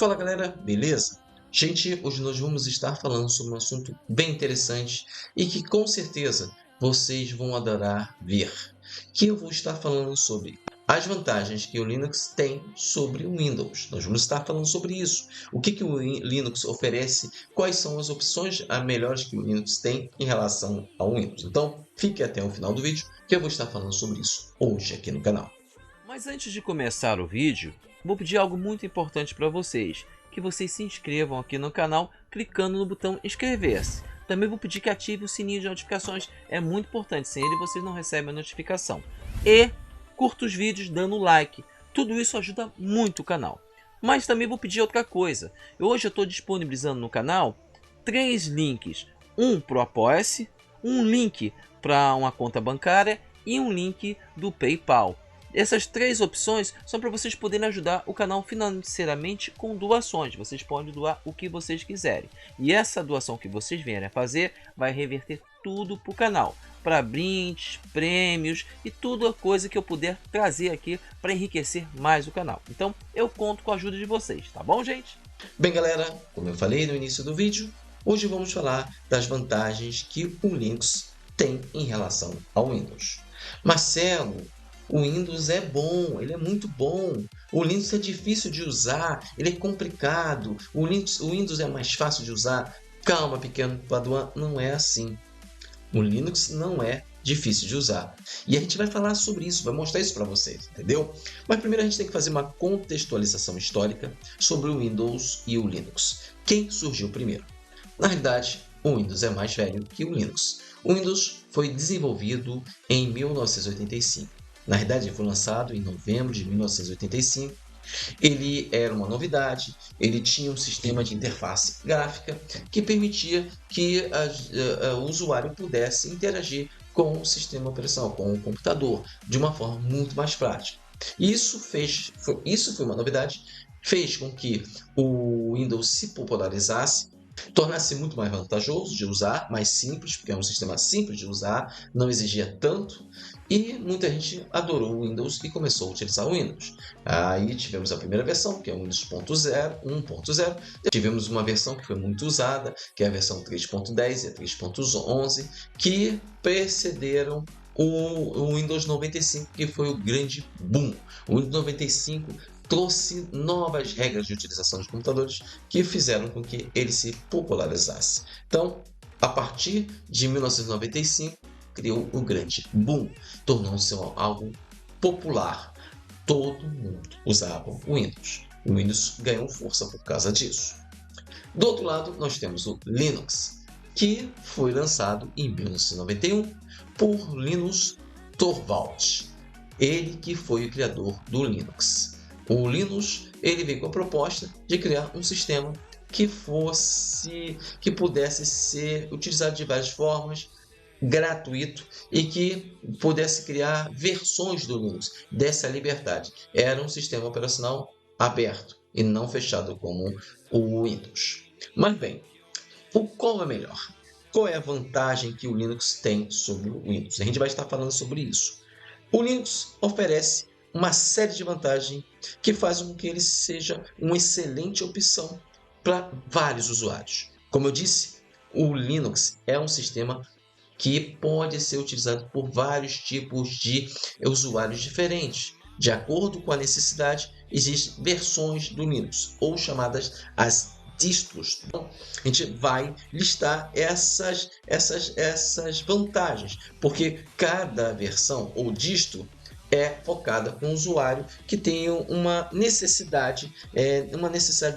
Fala galera, beleza? Gente, hoje nós vamos estar falando sobre um assunto bem interessante e que com certeza vocês vão adorar ver. Que eu vou estar falando sobre as vantagens que o Linux tem sobre o Windows. Nós vamos estar falando sobre isso. O que o Linux oferece, quais são as opções melhores que o Linux tem em relação ao Windows. Então, fique até o final do vídeo que eu vou estar falando sobre isso hoje aqui no canal. Mas antes de começar o vídeo, vou pedir algo muito importante para vocês, que vocês se inscrevam aqui no canal clicando no botão inscrever-se. Também vou pedir que ative o sininho de notificações, é muito importante, sem ele vocês não recebem a notificação. E curta os vídeos dando like, tudo isso ajuda muito o canal. Mas também vou pedir outra coisa, hoje eu estou disponibilizando no canal 3 links, um para o Apoia-se, um link para uma conta bancária e um link do PayPal. Essas 3 opções são para vocês poderem ajudar o canal financeiramente com doações. Vocês podem doar o que vocês quiserem. E essa doação que vocês vierem a fazer vai reverter tudo para o canal. Para brindes, prêmios e toda coisa que eu puder trazer aqui para enriquecer mais o canal. Então eu conto com a ajuda de vocês, tá bom, gente? Bem galera, como eu falei no início do vídeo, hoje vamos falar das vantagens que o Linux tem em relação ao Windows. Marcelo, o Windows é bom, ele é muito bom. O Linux é difícil de usar, ele é complicado. O Windows é mais fácil de usar. Calma, pequeno Paduan, não é assim. O Linux não é difícil de usar. E a gente vai falar sobre isso, vai mostrar isso para vocês, entendeu? Mas primeiro a gente tem que fazer uma contextualização histórica sobre o Windows e o Linux. Quem surgiu primeiro? Na realidade, o Windows é mais velho que o Linux. O Windows foi desenvolvido em 1985. Na verdade, ele foi lançado em novembro de 1985. Ele era uma novidade, ele tinha um sistema de interface gráfica que permitia que o usuário pudesse interagir com o sistema operacional, com o computador, de uma forma muito mais prática. Isso foi uma novidade, fez com que o Windows se popularizasse, tornasse muito mais vantajoso de usar, mais simples, porque é um sistema simples de usar, não exigia tanto, e muita gente adorou o Windows e começou a utilizar o Windows. Aí tivemos a primeira versão, que é o Windows 1.0. Tivemos uma versão que foi muito usada, que é a versão 3.10 e a 3.11, que precederam o Windows 95, que foi o grande boom. O Windows 95 trouxe novas regras de utilização de computadores que fizeram com que ele se popularizasse. Então, a partir de 1995, criou o grande boom, tornou-se algo popular. Todo mundo usava o Windows. O Windows ganhou força por causa disso. Do outro lado, nós temos o Linux, que foi lançado em 1991 por Linus Torvalds. Ele que foi o criador do Linux. O Linus ele veio com a proposta de criar um sistema que pudesse ser utilizado de várias formas, gratuito e que pudesse criar versões do Linux, dessa liberdade. Era um sistema operacional aberto e não fechado como o Windows. Mas bem, qual é melhor? Qual é a vantagem que o Linux tem sobre o Windows? A gente vai estar falando sobre isso. O Linux oferece uma série de vantagens que fazem com que ele seja uma excelente opção para vários usuários. Como eu disse, o Linux é um sistema que pode ser utilizado por vários tipos de usuários diferentes. De acordo com a necessidade, existem versões do Linux, ou chamadas as distros. Então, a gente vai listar essas vantagens, porque cada versão ou distro é focada com um usuário que tem uma necessidade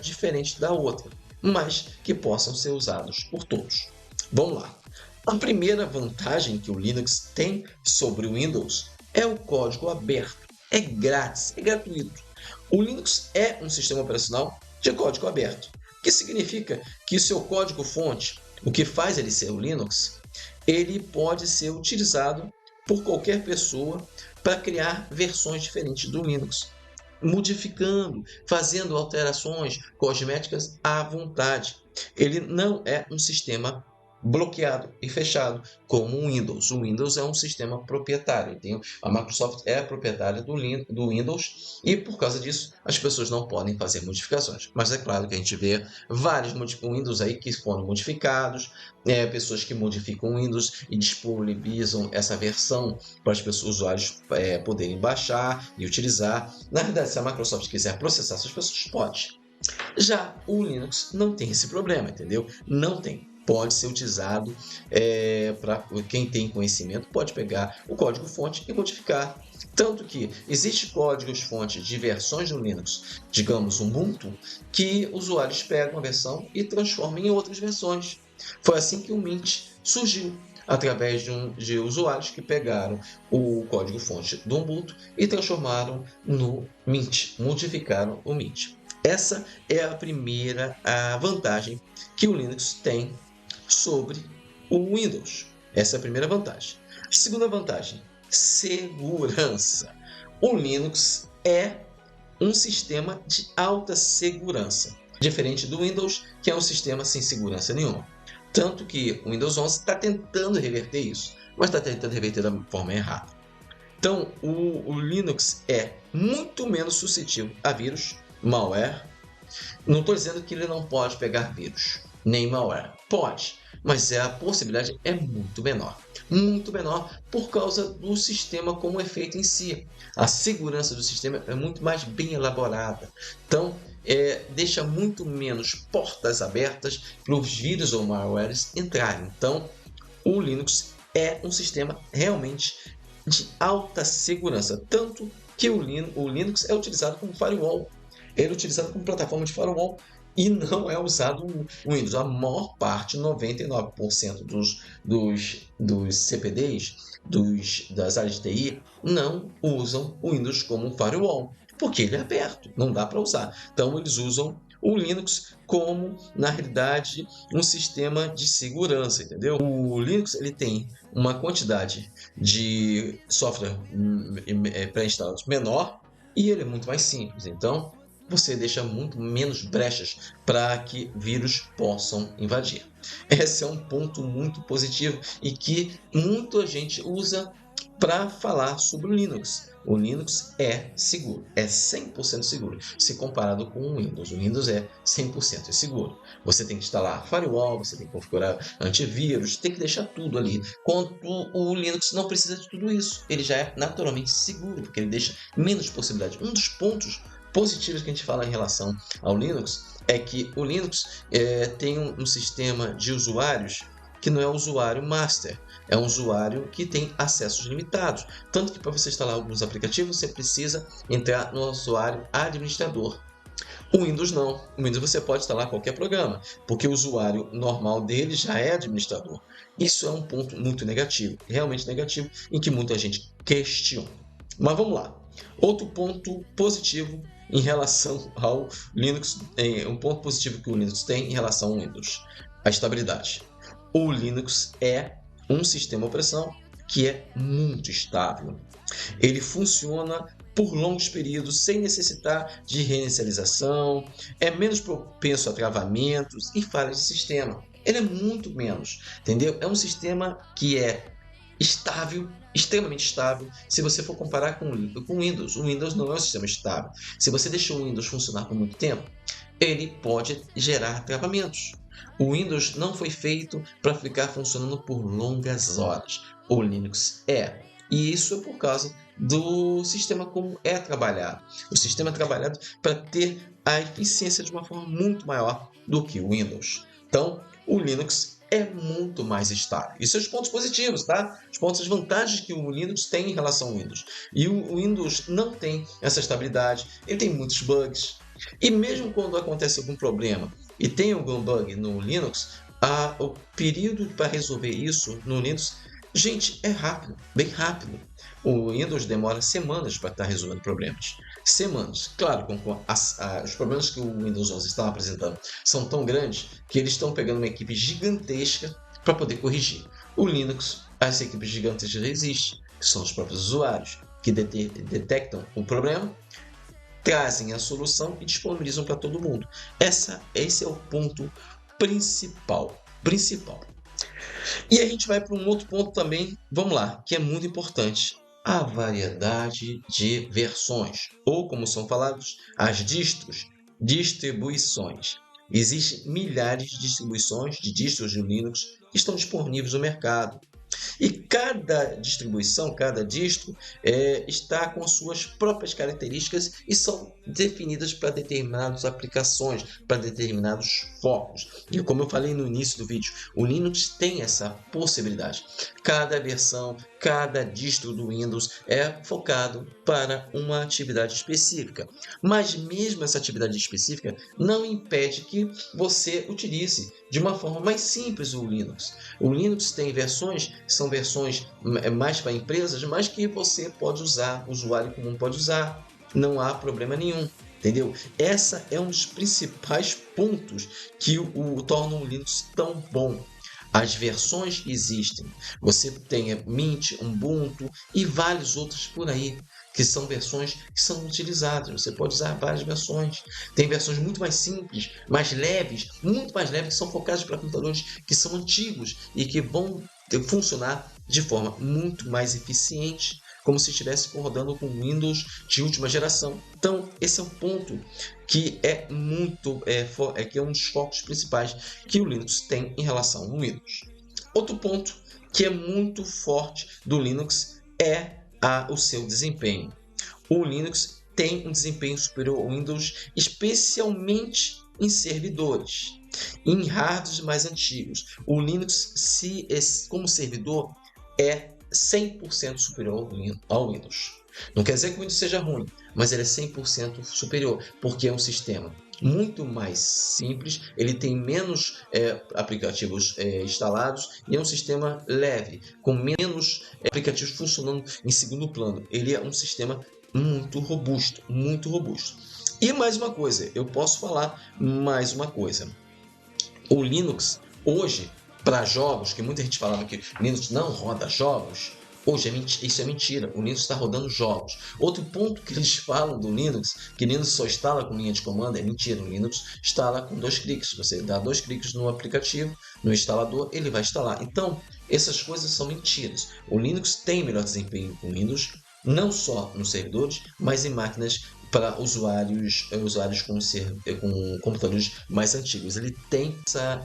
diferente da outra, mas que possam ser usados por todos. Vamos lá. A primeira vantagem que o Linux tem sobre o Windows é o código aberto. É grátis, é gratuito. O Linux é um sistema operacional de código aberto, o que significa que o seu código-fonte, o que faz ele ser o Linux, ele pode ser utilizado por qualquer pessoa para criar versões diferentes do Linux, modificando, fazendo alterações cosméticas à vontade. Ele não é um sistema bloqueado e fechado, como o Windows. O Windows é um sistema proprietário, então a Microsoft é proprietária do Windows e por causa disso as pessoas não podem fazer modificações. Mas é claro que a gente vê vários Windows aí que foram modificados, pessoas que modificam o Windows e disponibilizam essa versão para as pessoas, usuários, poderem baixar e utilizar. Na verdade, se a Microsoft quiser processar essas pessoas, pode. Já o Linux não tem esse problema, entendeu? Não tem. Pode ser utilizado para quem tem conhecimento, pode pegar o código-fonte e modificar. Tanto que existe códigos-fonte de versões do Linux, digamos Ubuntu, que usuários pegam a versão e transformam em outras versões. Foi assim que o Mint surgiu, através de usuários que pegaram o código-fonte do Ubuntu e transformaram no Mint, modificaram o Mint. Essa é a primeira vantagem que o Linux tem sobre o Windows. Essa é a primeira vantagem. A segunda vantagem, segurança. O Linux é um sistema de alta segurança, diferente do Windows, que é um sistema sem segurança nenhuma. Tanto que o Windows 11 está tentando reverter isso, mas está tentando reverter da forma errada. Então, o Linux é muito menos suscetível a vírus, malware. Não estou dizendo que ele não pode pegar vírus, nem malware. Pode, mas a possibilidade é muito menor. Muito menor por causa do sistema como é feito em si. A segurança do sistema é muito mais bem elaborada. Então, deixa muito menos portas abertas para os vírus ou malwares entrarem. Então, o Linux é um sistema realmente de alta segurança. Tanto que o Linux é utilizado como firewall. Ele é utilizado como plataforma de firewall e não é usado o Windows. A maior parte, 99% dos CPDs, das áreas de TI, não usam o Windows como firewall, porque ele é aberto, não dá para usar. Então, eles usam o Linux como, na realidade, um sistema de segurança, entendeu? O Linux ele tem uma quantidade de software pré-instalados menor e ele é muito mais simples. Então, você deixa muito menos brechas para que vírus possam invadir. Esse é um ponto muito positivo e que muita gente usa para falar sobre o Linux. O Linux é seguro, é 100% seguro, se comparado com o Windows. O Windows é 100% seguro. Você tem que instalar firewall, você tem que configurar antivírus, tem que deixar tudo ali. Quanto o Linux não precisa de tudo isso, ele já é naturalmente seguro, porque ele deixa menos possibilidade. Um dos pontos positivos que a gente fala em relação ao Linux é que o Linux tem um sistema de usuários que não é o usuário master, é um usuário que tem acessos limitados. Tanto que para você instalar alguns aplicativos, você precisa entrar no usuário administrador. O Windows não. O Windows você pode instalar qualquer programa, porque o usuário normal dele já é administrador. Isso é um ponto muito negativo, realmente negativo, em que muita gente questiona. Mas vamos lá. Outro ponto positivo em relação ao Linux, um ponto positivo que o Linux tem em relação ao Windows, a estabilidade. O Linux é um sistema de operação que é muito estável. Ele funciona por longos períodos sem necessitar de reinicialização, é menos propenso a travamentos e falhas de sistema. Ele é muito menos, entendeu? É um sistema que é estável, extremamente estável. Se você for comparar com o Windows, o Windows não é um sistema estável. Se você deixou o Windows funcionar por muito tempo, ele pode gerar travamentos. O Windows não foi feito para ficar funcionando por longas horas. O Linux é. E isso é por causa do sistema como é trabalhado. O sistema é trabalhado para ter a eficiência de uma forma muito maior do que o Windows. Então, o Linux é muito mais estável. Isso são os pontos positivos, tá? Os pontos, as vantagens que o Linux tem em relação ao Windows. E o Windows não tem essa estabilidade, ele tem muitos bugs. E mesmo quando acontece algum problema e tem algum bug no Linux, o período para resolver isso no Linux, gente, é rápido, bem rápido. O Windows demora semanas para estar resolvendo problemas. Semanas. Claro, os problemas que o Windows 11 está apresentando são tão grandes que eles estão pegando uma equipe gigantesca para poder corrigir. O Linux, essa equipe gigantesca já existe, que são os próprios usuários que detectam o problema, trazem a solução e disponibilizam para todo mundo. Esse é o ponto principal. E a gente vai para um outro ponto também, vamos lá, que é muito importante. A variedade de versões, ou como são falados, as distros, distribuições. Existem milhares de distribuições de distros de Linux que estão disponíveis no mercado. E cada distribuição, cada distro, está com suas próprias características e são definidas para determinadas aplicações, para determinados focos. E como eu falei no início do vídeo, o Linux tem essa possibilidade. Cada versão, cada distro do Windows é focado para uma atividade específica. Mas mesmo essa atividade específica não impede que você utilize de uma forma mais simples o Linux. O Linux tem versões que são versões mais para empresas, mas que você pode usar, o usuário comum pode usar, não há problema nenhum. Entendeu? Essa é um dos principais pontos que tornam o Linux tão bom. As versões que existem, você tem Mint, Ubuntu e vários outros por aí, que são versões que são utilizadas. Você pode usar várias versões. Tem versões muito mais simples, mais leves, muito mais leves, que são focadas para computadores que são antigos e que vão funcionar de forma muito mais eficiente, como se estivesse rodando com Windows de última geração. Então, esse é um ponto que que é um dos focos principais que o Linux tem em relação ao Windows. Outro ponto que é muito forte do Linux é o seu desempenho. O Linux tem um desempenho superior ao Windows, especialmente em servidores. Em hardwares mais antigos, o Linux, como servidor, é 100% superior ao Windows. Não quer dizer que o Windows seja ruim, mas ele é 100% superior, porque é um sistema muito mais simples, ele tem menos aplicativos instalados e é um sistema leve, com menos aplicativos funcionando em segundo plano. Ele é um sistema muito robusto, muito robusto. E mais uma coisa, eu posso falar mais uma coisa. O Linux, hoje, para jogos, que muita gente falava que o Linux não roda jogos, hoje isso é mentira, o Linux está rodando jogos. Outro ponto que eles falam do Linux, que o Linux só instala com linha de comando, é mentira, o Linux instala com 2 cliques. Você dá 2 cliques no aplicativo, no instalador, ele vai instalar. Então, essas coisas são mentiras. O Linux tem melhor desempenho que o Windows, não só nos servidores, mas em máquinas para usuários com computadores mais antigos. Ele tem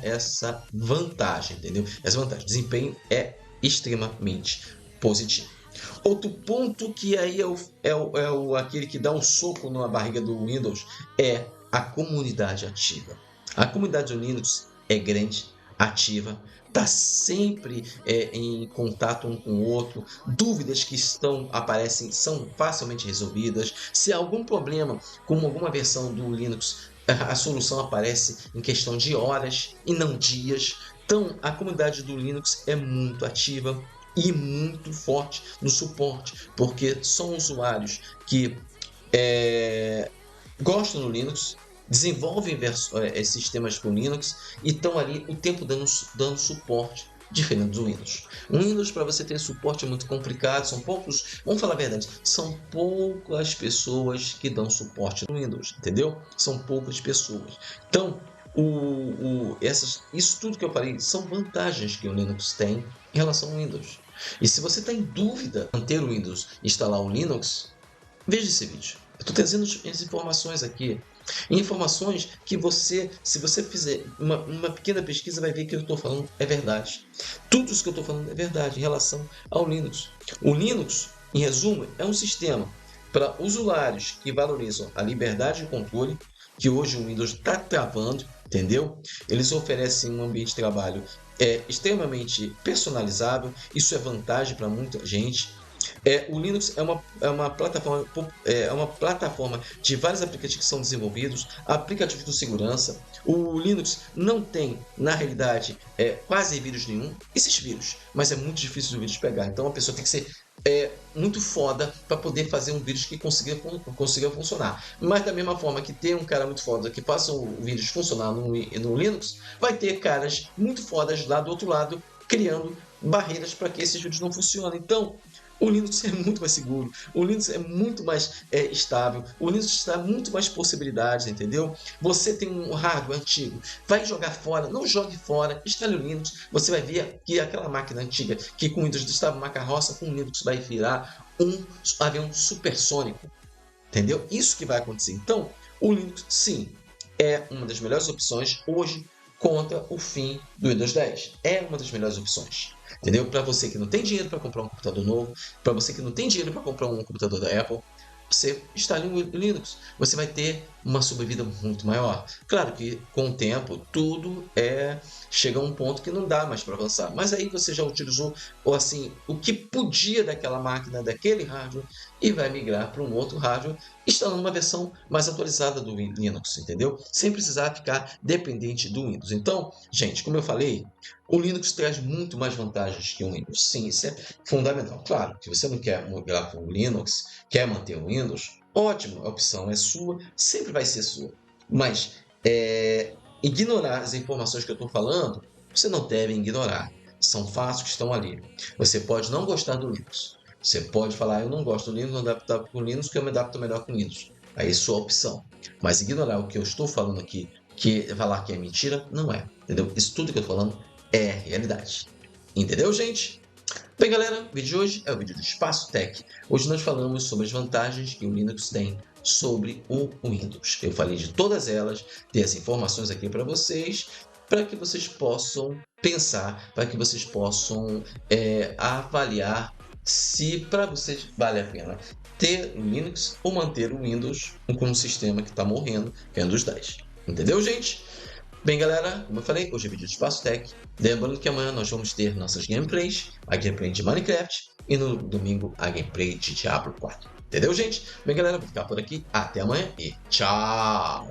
essa vantagem, entendeu? Essa vantagem. O desempenho é extremamente positivo. Outro ponto que aí aquele que dá um soco na barriga do Windows é a comunidade ativa. A comunidade do Linux é grande, ativa, está sempre em contato um com o outro, dúvidas que aparecem são facilmente resolvidas. Se há algum problema com alguma versão do Linux, a solução aparece em questão de horas e não dias. Então, a comunidade do Linux é muito ativa e muito forte no suporte, porque são usuários que gostam do Linux, desenvolvem sistemas com Linux e estão ali o tempo dando suporte, diferente do Windows. O Windows, para você ter suporte, é muito complicado, são poucos, vamos falar a verdade, são poucas pessoas que dão suporte no Windows, entendeu? São poucas pessoas. Então, isso tudo que eu falei são vantagens que o Linux tem em relação ao Windows. E se você está em dúvida em manter o Windows e instalar o Linux, veja esse vídeo. Eu estou trazendo as informações aqui. Informações que se você fizer uma pequena pesquisa, vai ver que eu estou falando é verdade. Tudo isso que eu estou falando é verdade em relação ao Linux. O Linux, em resumo, é um sistema para usuários que valorizam a liberdade de controle, que hoje o Windows está travando, entendeu? Eles oferecem um ambiente de trabalho extremamente personalizável, isso é vantagem para muita gente. O Linux é uma plataforma de vários aplicativos que são desenvolvidos, aplicativos de segurança. O Linux não tem, na realidade, quase vírus nenhum. Existe vírus, mas é muito difícil do vírus pegar. Então a pessoa tem que ser muito foda para poder fazer um vírus que consiga funcionar. Mas da mesma forma que tem um cara muito foda que faça o vírus funcionar no Linux, vai ter caras muito fodas lá do outro lado criando barreiras para que esses vídeos não funcionem. Então, O Linux é muito mais seguro, o Linux é muito mais estável, o Linux dá muito mais possibilidades, entendeu? Você tem um hardware antigo, vai jogar fora, não jogue fora, instale o Linux, você vai ver que aquela máquina antiga que com o Windows estava uma carroça, com o Linux vai virar um avião supersônico, entendeu? Isso que vai acontecer. Então, o Linux, sim, é uma das melhores opções hoje contra o fim do Windows 10. É uma das melhores opções. Entendeu? Para você que não tem dinheiro para comprar um computador novo, para você que não tem dinheiro para comprar um computador da Apple, você instale um Linux. Você vai ter uma sobrevida muito maior. Claro que com o tempo tudo chega a um ponto que não dá mais para avançar. Mas aí você já utilizou ou assim o que podia daquela máquina, daquele hardware e vai migrar para um outro hardware, instalando uma versão mais atualizada do Linux, entendeu? Sem precisar ficar dependente do Windows. Então, gente, como eu falei, o Linux traz muito mais vantagens que o Windows. Sim, isso é fundamental. Claro, se você não quer migrar para o Linux, quer manter o Windows, ótimo, a opção é sua, sempre vai ser sua. Mas ignorar as informações que eu estou falando, você não deve ignorar. São fatos que estão ali. Você pode não gostar do Linux. Você pode falar, eu não gosto do Linux, não adapto com o Linux, porque eu me adapto melhor com o Windows. Aí é sua opção. Mas ignorar o que eu estou falando aqui, que falar que é mentira, não é. Entendeu? Isso tudo que eu estou falando é realidade. Entendeu, gente? Bem, galera, o vídeo de hoje é o vídeo do Espaço Tech. Hoje nós falamos sobre as vantagens que o Linux tem sobre o Windows. Eu falei de todas elas, dei as informações aqui para que vocês possam pensar, para que vocês possam avaliar se para vocês vale a pena ter o Linux ou manter o Windows com um sistema que está morrendo, que é o Windows 10. Entendeu, gente? Bem, galera, como eu falei, hoje é vídeo de Espaço Tech. Lembrando que amanhã nós vamos ter nossas gameplays, a gameplay de Minecraft e no domingo a gameplay de Diablo 4. Entendeu, gente? Bem, galera, vou ficar por aqui. Até amanhã e tchau!